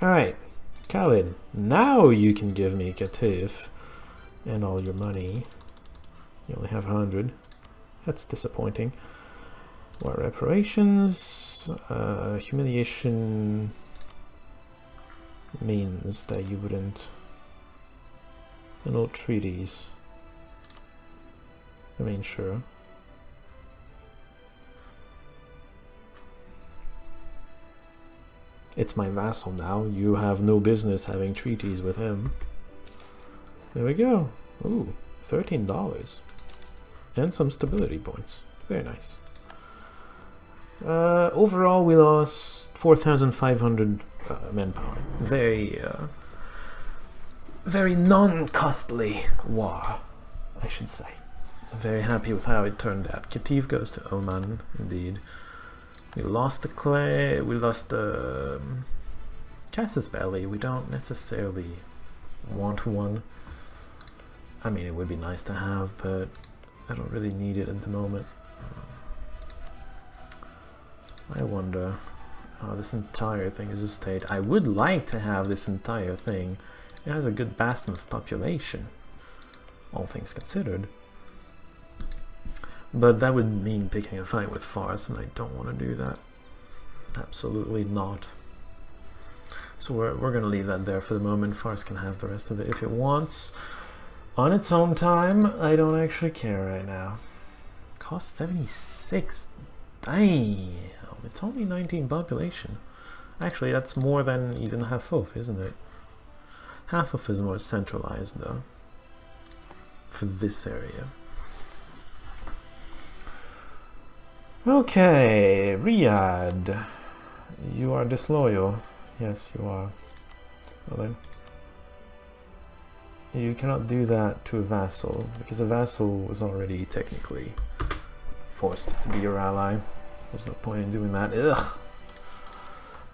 Alright, Khalid, now you can give me Katif and all your money. You only have 100. That's disappointing. War reparations, humiliation means that you wouldn't annul treaties. I mean, sure. It's my vassal now. You have no business having treaties with him. There we go. Ooh, $13. And some stability points. Very nice. Overall, we lost 4,500 manpower. Very non-costly war, I should say. I'm very happy with how it turned out. Qatif goes to Oman, indeed. We lost the clay, we lost the Casus Belli. We don't necessarily want one. I mean, it would be nice to have, but I don't really need it at the moment. I wonder how this entire thing is a state. I would like to have this entire thing. It has a good bastion of population, all things considered. But that would mean picking a fight with Fars, and I don't want to do that. Absolutely not. So we're going to leave that there for the moment. Fars can have the rest of it if it wants. On its own time, I don't actually care right now. Cost 76. Damn. It's only 19 population. Actually, that's more than even Hafuf, isn't it? Hafuf is more centralized, though, for this area. Okay, Riyadh. You are disloyal. Yes, you are. Well then. You cannot do that to a vassal, because a vassal was already technically forced to be your ally. There's no point in doing that. Ugh.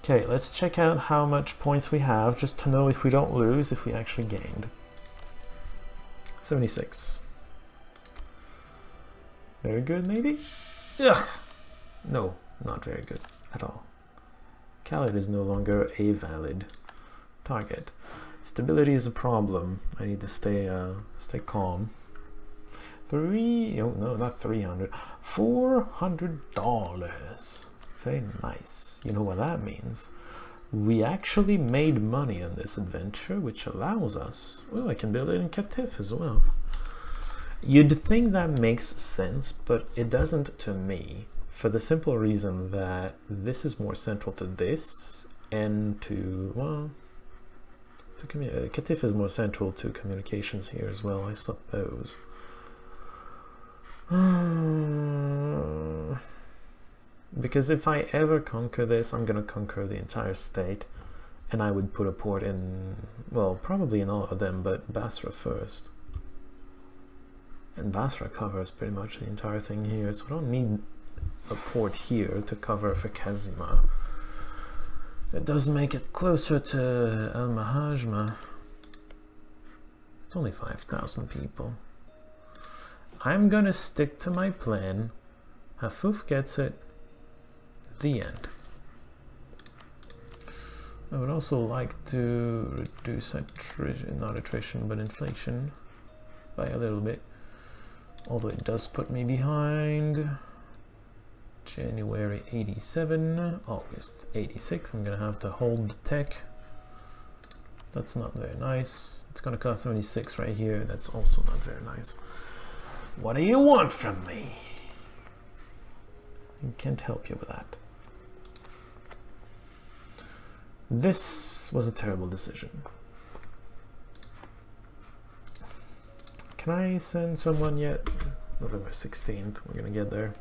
Okay, let's check out how much points we have, just to know if we don't lose, if we actually gained. 76. Very good, maybe? Ugh. No, not very good at all. Khalid is no longer a valid target. Stability is a problem. I need to stay calm. Oh no, not 300. $400. Very nice. You know what that means? We actually made money on this adventure, which allows us. Well, I can build it in Qatif as well. You'd think that makes sense, but it doesn't to me, for the simple reason that this is more central to this and to, well, Qatif is more central to communications here as well, I suppose. Because if I ever conquer this, I'm gonna conquer the entire state, and I would put a port in, well, probably in all of them, but Basra first. And Basra covers pretty much the entire thing here, so I don't need a port here to cover for Kazima. It does make it closer to Al Mahajma. It's only 5,000 people. I'm gonna stick to my plan. Hafuf gets it. The end. I would also like to reduce attrition, not attrition, but inflation by a little bit. Although it does put me behind. January 87, August 86. I'm gonna have to hold the tech. That's not very nice. It's gonna cost 76 right here. That's also not very nice. What do you want from me? I can't help you with that. This was a terrible decision. Can I send someone yet? November 16th, we're gonna get there.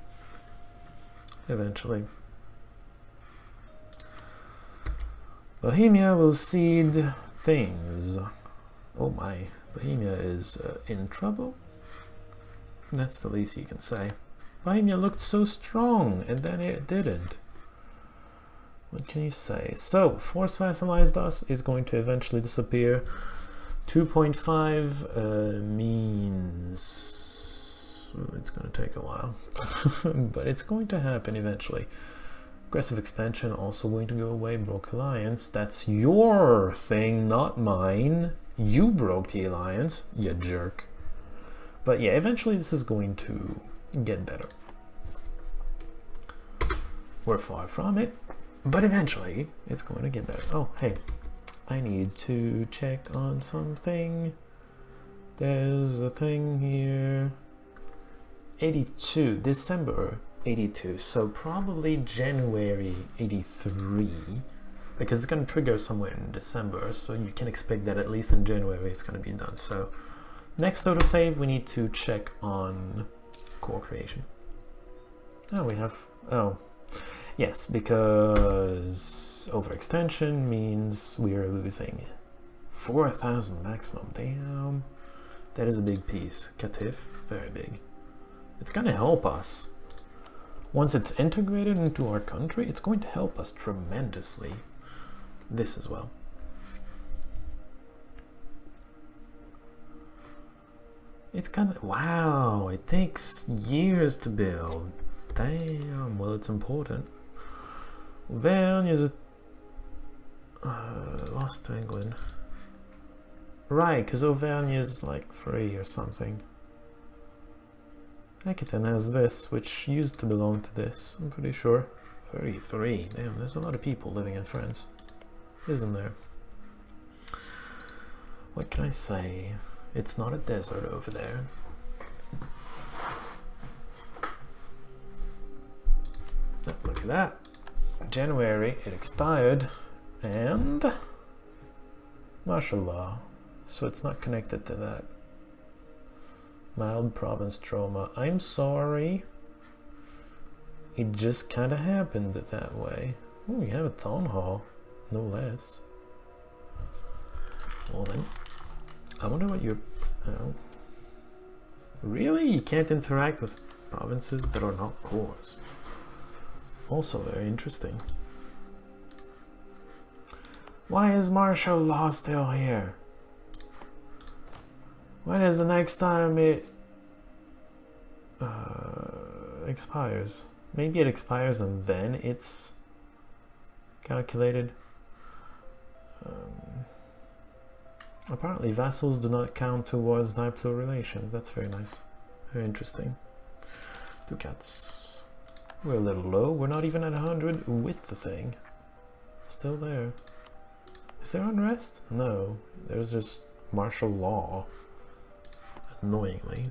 Eventually. Bohemia will cede things. Oh my, Bohemia is in trouble? That's the least you can say. Bohemia looked so strong, and then it didn't. What can you say? So, force vassalized us is going to eventually disappear. 2.5 means it's going to take a while, but it's going to happen eventually. Aggressive expansion also going to go away. Broke alliance. That's your thing, not mine. You broke the alliance, you jerk. But yeah, eventually this is going to get better. We're far from it, but eventually it's going to get better. Oh, hey, I need to check on something. There's a thing here. 82, December 82, so probably January 83, because it's going to trigger somewhere in December, so you can expect that at least in January it's going to be done. So next autosave, we need to check on core creation. Oh, we have, oh, yes, because overextension means we are losing 4,000 maximum. Damn, that is a big piece. Catif, very big. It's going to help us. Once it's integrated into our country, it's going to help us tremendously. This as well. It's kind of, wow, it takes years to build. Damn, well, it's important. Auvergne is lost to England. Right, because Auvergne is like free or something. Aquitaine has this, which used to belong to this, I'm pretty sure. 33, damn, there's a lot of people living in France, isn't there? What can I say? It's not a desert over there. Oh, look at that. January, it expired, and martial law, so it's not connected to that. Mild province trauma. I'm sorry. It just kind of happened that way. Oh, we have a town hall, no less. Well then, I wonder what you're... really? You can't interact with provinces that are not cores. Also very interesting. Why is martial law still here? When is the next time it expires? Maybe it expires and then it's calculated. Apparently vassals do not count towards diplo relations. That's very nice. Very interesting. Two cats. We're a little low. We're not even at 100 with the thing. Still there. Is there unrest? No. There's just martial law. Annoyingly.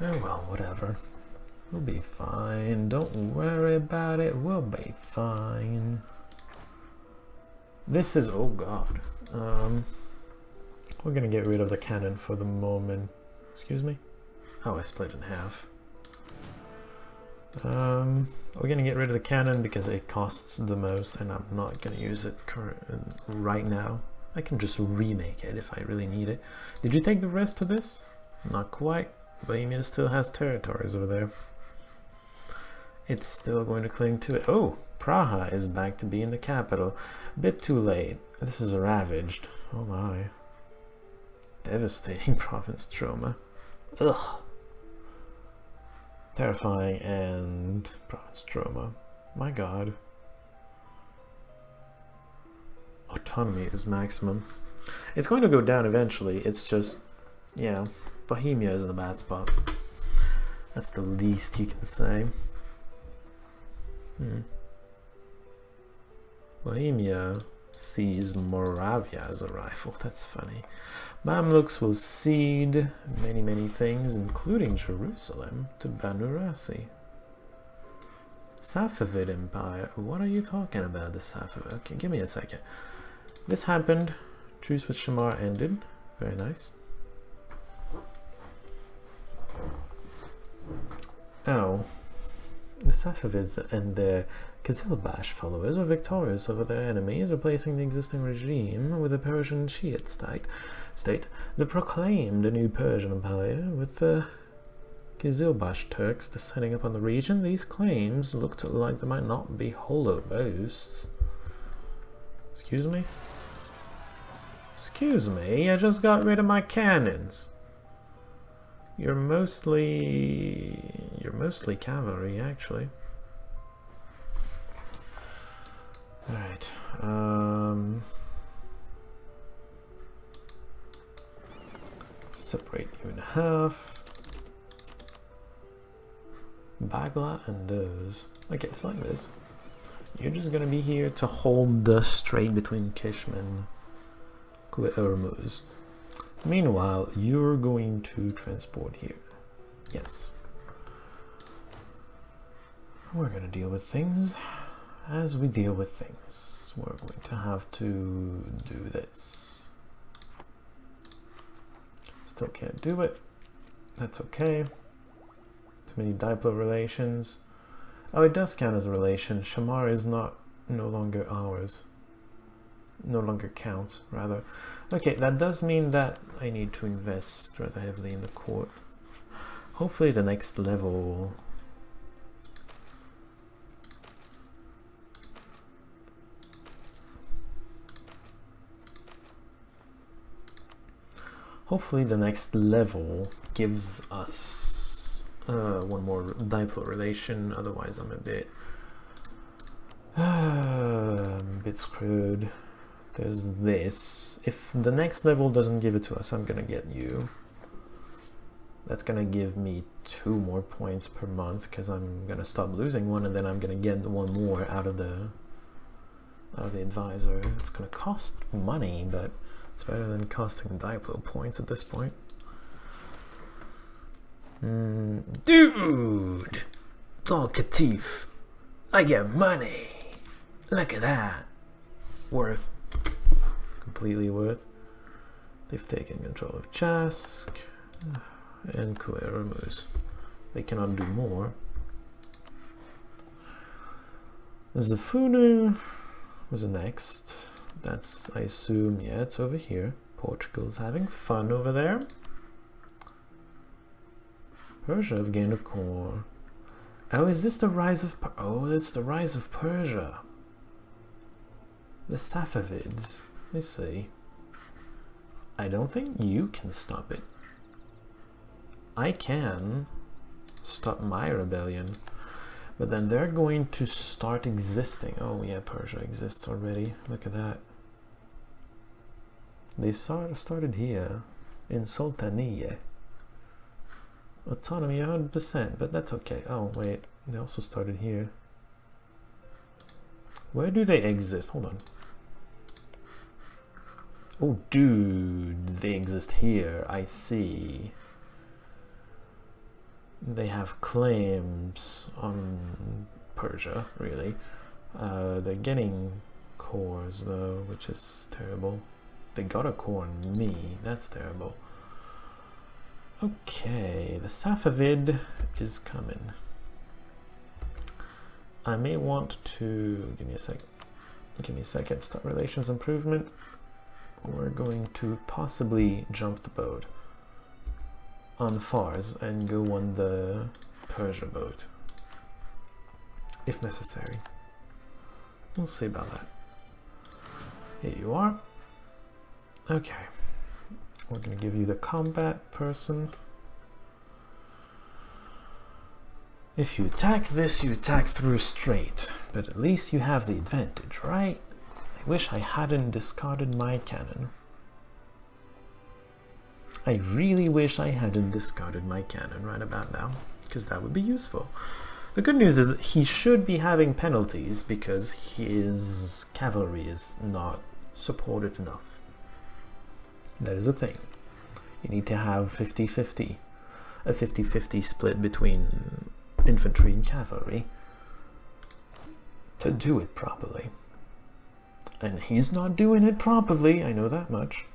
Oh well, whatever. We'll be fine. Don't worry about it. We'll be fine. This is, oh god. We're gonna get rid of the cannon for the moment. Excuse me? Oh, I split in half. We're gonna get rid of the cannon because it costs the most and I'm not gonna use it right now. I can just remake it if I really need it. Did you take the rest of this? Not quite. Bohemia still has territories over there. It's still going to cling to it. Oh, Praha is back to being the capital. Bit too late. This is ravaged. Oh my. Devastating province trauma. Ugh. Terrifying and province trauma. My god. Autonomy is maximum. It's going to go down eventually. It's just, yeah, Bohemia is in a bad spot. That's the least you can say. Bohemia sees Moravia as a rival. That's funny. Mamluks will cede many things, including Jerusalem, to Banu Rasi. Safavid Empire. What are you talking about, the Safavid? Okay, give me a second. This happened. Truce with Shamar ended. Very nice. Oh. The Safavids and their Qizilbash followers were victorious over their enemies, replacing the existing regime with a Persian Shiite state that proclaimed a new Persian empire with the Qizilbash Turks descending upon the region. These claims looked like they might not be hollow boasts. Excuse me? Excuse me, I just got rid of my cannons. You're mostly cavalry, actually. break you in half. Bagla and those. Okay, it's like this. You're just gonna be here to hold the strait between Kishim and Hormuz. Meanwhile, you're going to transport here. Yes. We're gonna deal with things as we deal with things. We're going to have to do this. Still can't do it. That's okay. Too many diplo relations. Oh, it does count as a relation. Shamar is no longer ours. No longer counts, rather. Okay, that does mean that I need to invest rather heavily in the court. Hopefully the next level... Hopefully the next level gives us one more diplo relation, otherwise I'm a bit screwed. There's this. If the next level doesn't give it to us, I'm gonna get you. That's gonna give me 2 more points per month because I'm gonna stop losing one and then I'm gonna get 1 more out of the advisor. It's gonna cost money, but it's better than costing diplo points at this point. Dude! It's all Katif. I get money. Look at that. Worth. Completely worth. They've taken control of Chask and Hormuz. They cannot do more. Zafunu was the next. That's, I assume, yeah, it's over here. Portugal's having fun over there. Persia have gained a core. Oh, is this the rise of... Oh, it's the rise of Persia. The Safavids. I see. I don't think you can stop it. I can stop my rebellion. But then they're going to start existing. Oh yeah, Persia exists already. Look at that. They started here in Sultaniye. Autonomy 100%, but that's okay. Oh wait, they also started here. Where do they exist? Hold on. Oh dude, they exist here. I see. They have claims on Persia, really. They're getting cores though, which is terrible. They got a core on me, that's terrible. Okay, the Safavid is coming. I may want to, give me a second, start relations improvement. We're going to possibly jump the boat on Fars and go on the Persia boat, if necessary. We'll see about that. Here you are. Okay, we're going to give you the combat person. If you attack this, you attack through straight, but at least you have the advantage, right? I wish I hadn't discarded my cannon. I really wish I hadn't discarded my cannon right about now, because that would be useful. The good news is he should be having penalties because his cavalry is not supported enough. That is a thing. You need to have 50-50, a 50-50 split between infantry and cavalry to do it properly. And he's not doing it properly, I know that much.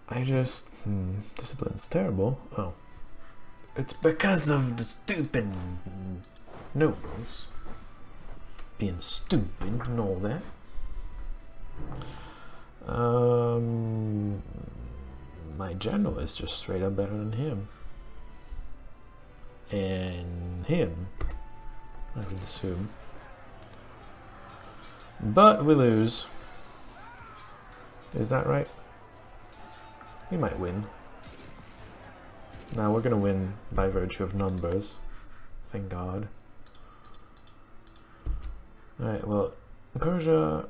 I just... discipline's terrible. Oh. It's because of the stupid nobles being stupid and all that. My general is just straight up better than him. And him, I would assume. But we lose. Is that right? We might win. Now we're gonna win by virtue of numbers. Thank God. Alright, well, Persia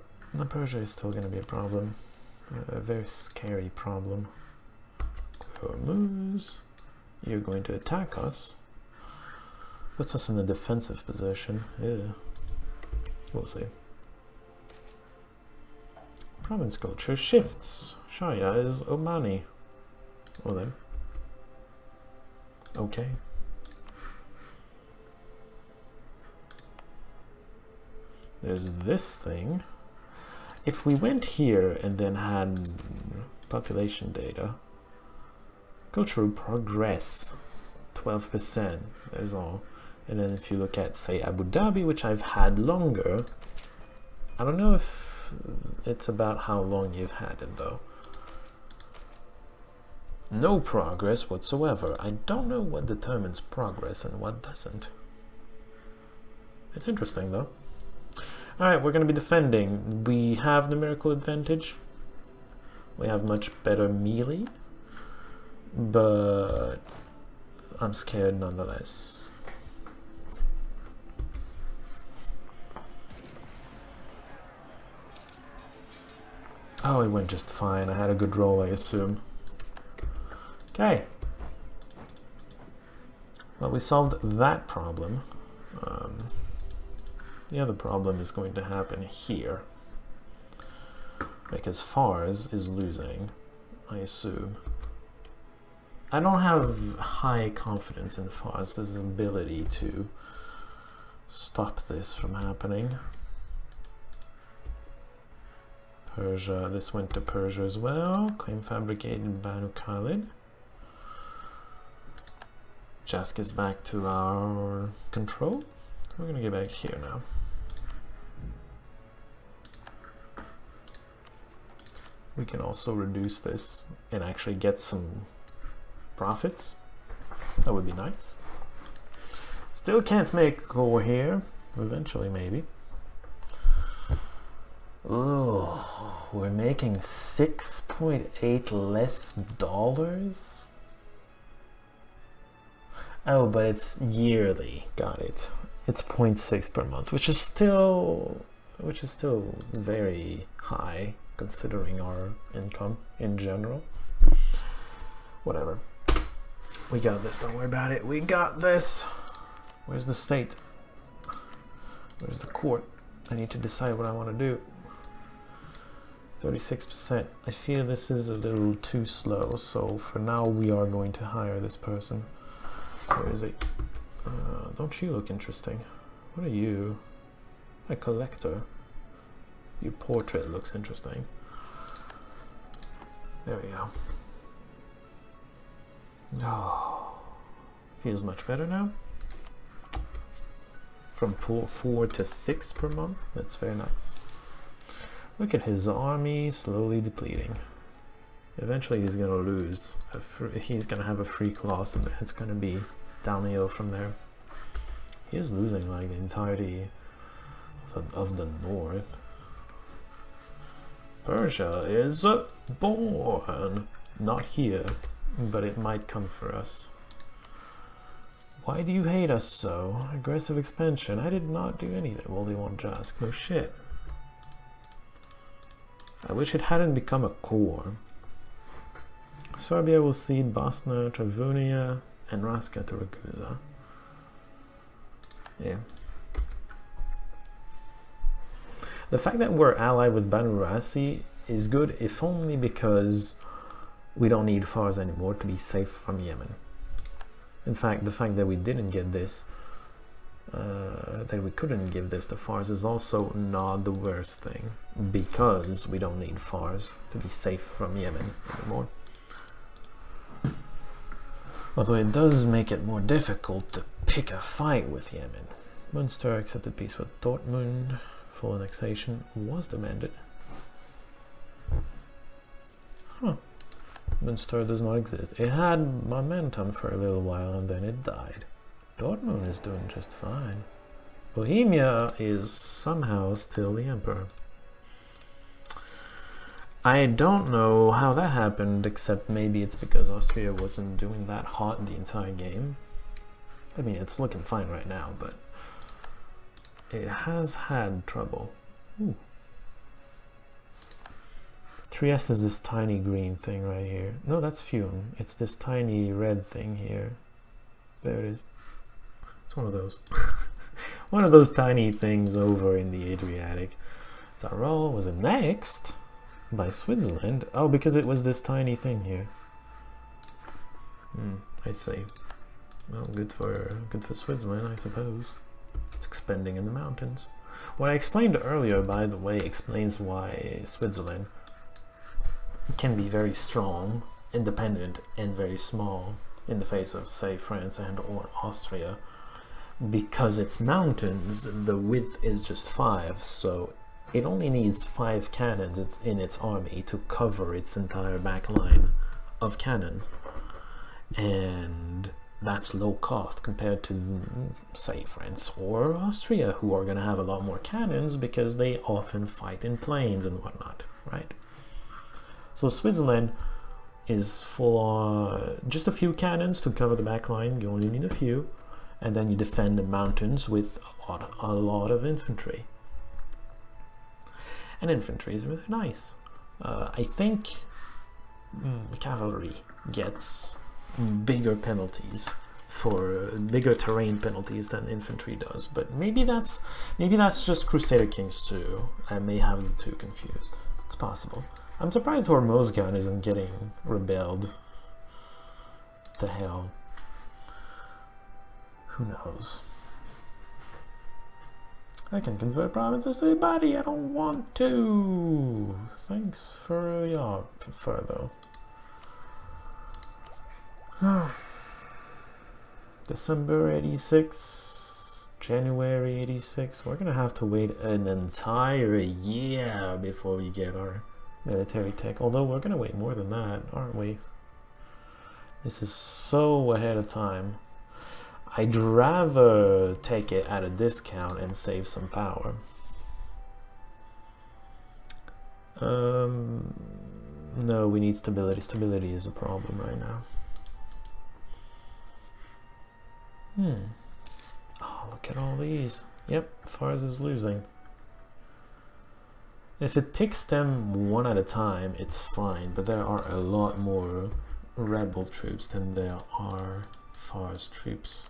is still gonna be a problem. A very scary problem. Tormuz, you're going to attack us. Puts us in a defensive position. Yeah. We'll see. Province culture shifts. Shaya is Omani. Well then. Okay. There's this thing. If we went here and then had population data, cultural progress, 12%, there's all. And then if you look at, say, Abu Dhabi, which I've had longer, I don't know if it's about how long you've had it though. No progress whatsoever. I don't know what determines progress and what doesn't. It's interesting though. Alright, we're going to be defending. We have numerical advantage. We have much better melee. But I'm scared nonetheless. Oh, it went just fine. I had a good roll, I assume. Okay. Well, we solved that problem. The other problem is going to happen here. Because Fars is losing, I assume. I don't have high confidence in Fars' ability to stop this from happening. Persia, this went to Persia as well. Claim fabricated Banu Khalid. Jask is back to our control. We're gonna get back here now. We can also reduce this and actually get some profits. That would be nice. Still can't make core here. Eventually, maybe. Oh, we're making 6.8 less dollars. Oh, but it's yearly. Got it. It's 0.6 per month, which is still very high considering our income in general. Whatever. We got this. Don't worry about it. We got this. Where's the state? Where's the court? I need to decide what I want to do. 36%. I feel this is a little too slow, so for now we are going to hire this person. Where is it? Don't you look interesting? What are you? A collector. Your portrait looks interesting. There we go. Oh, feels much better now. From 4 to 6 per month. That's very nice. Look at his army slowly depleting. Eventually he's gonna lose. He's gonna have a freak loss, and it's gonna be downhill from there. He is losing like the entirety of the north. Persia is born. Not here, but it might come for us. Why do you hate us so? Aggressive expansion. I did not do anything. Well, they want Jask. No shit. I wish it hadn't become a core. Serbia will cede Bosnia, Travunia, and Raska to Ragusa. Yeah. The fact that we're allied with Banu Rasi is good, if only because we don't need Fars anymore to be safe from Yemen. In fact, the fact that we didn't get this, that we couldn't give this to Fars is also not the worst thing, because we don't need Fars to be safe from Yemen anymore. Although it does make it more difficult to pick a fight with Yemen. Munster accepted peace with Dortmund. Full annexation was demanded. Huh. Munster does not exist. It had momentum for a little while and then it died. Dortmund is doing just fine. Bohemia is somehow still the emperor. I don't know how that happened, except maybe it's because Austria wasn't doing that hot the entire game. I mean, it's looking fine right now, but it has had trouble. Ooh. Trieste is this tiny green thing right here. No, that's Fume. It's this tiny red thing here. There it is. It's one of those. One of those tiny things over in the Adriatic. Tyrol was annexed by Switzerland. Oh, because it was this tiny thing here. I see. Well, good for Switzerland, I suppose. It's expanding in the mountains. What I explained earlier, by the way, explains why Switzerland can be very strong, independent, and very small in the face of, say, France and or Austria. Because it's mountains, the width is just 5, so it only needs 5 cannons in its army to cover its entire back line of cannons. And that's low cost compared to, say, France or Austria, who are going to have a lot more cannons because they often fight in plains and whatnot, right? So Switzerland is for just a few cannons to cover the back line. You only need a few, and then you defend the mountains with a lot of infantry. And infantry is really nice. I think cavalry gets bigger penalties for bigger terrain penalties than infantry does, but maybe that's just Crusader Kings 2. I may have the two confused. It's possible. I'm surprised Hormozgan isn't getting rebelled. What the hell? Who knows? I can convert provinces to a body. I don't want to. Thanks for your prefer though. December 86, January 86. We're gonna have to wait an entire year before we get our military tech. Although we're gonna wait more than that, aren't we? This is so ahead of time. I'd rather take it at a discount and save some power. No, we need stability. Stability is a problem right now. Oh, look at all these. Yep, Fars is losing. If it picks them one at a time, it's fine, but there are a lot more rebel troops than there are Fars troops.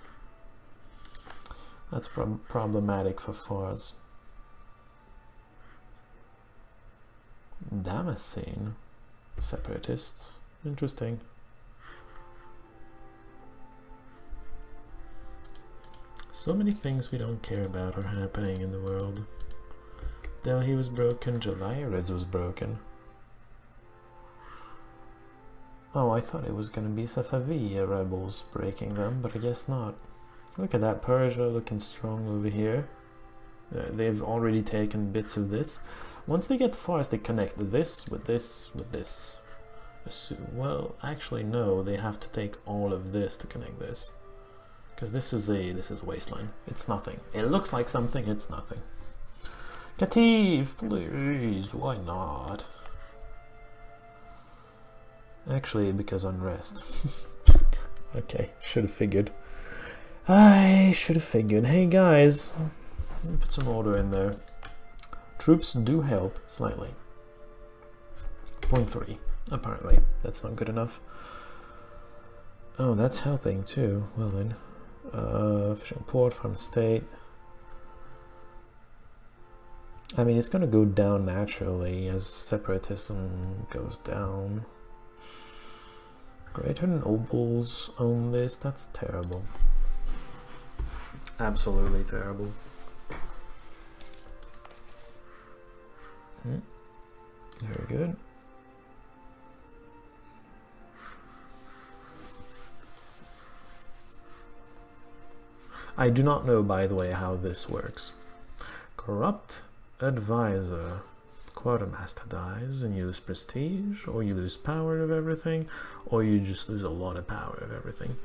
That's problematic for Fars. Damascene. Separatists. Interesting. So many things we don't care about are happening in the world. Delhi was broken, Jalayirids was broken. Oh, I thought it was gonna be Safaviya rebels breaking them, but I guess not. Look at that, Persia looking strong over here. They've already taken bits of this. Once they get Fars, they connect this with this with this. Well, actually no, they have to take all of this to connect this. Because this is a wasteland. It's nothing. It looks like something, it's nothing. Katif, please, why not? Actually, because unrest. Okay, should have figured. I should have figured. Hey guys, let me put some order in there. Troops do help slightly. 0.3, apparently. That's not good enough. Oh, that's helping too. Well then. Fishing port, farm state. I mean, it's gonna go down naturally as separatism goes down. Greater nobles own this. That's terrible. Absolutely terrible. Very good. I do not know, by the way, how this works. Corrupt advisor. Quartermaster dies and you lose prestige, or you lose power of everything, or you just lose a lot of power of everything.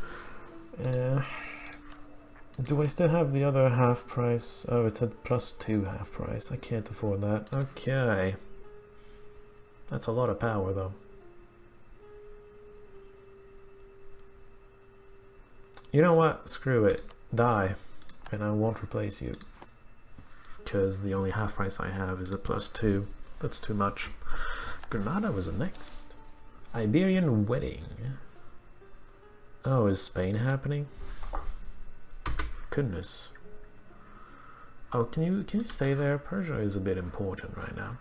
Do I still have the other half price? Oh, it's at +2 half price. I can't afford that. Okay. That's a lot of power, though. You know what? Screw it. Die. And I won't replace you. Because the only half price I have is a +2. That's too much. Granada was next. Iberian wedding. Oh, is Spain happening? Goodness. Oh, can you stay there? Persia is a bit important right now.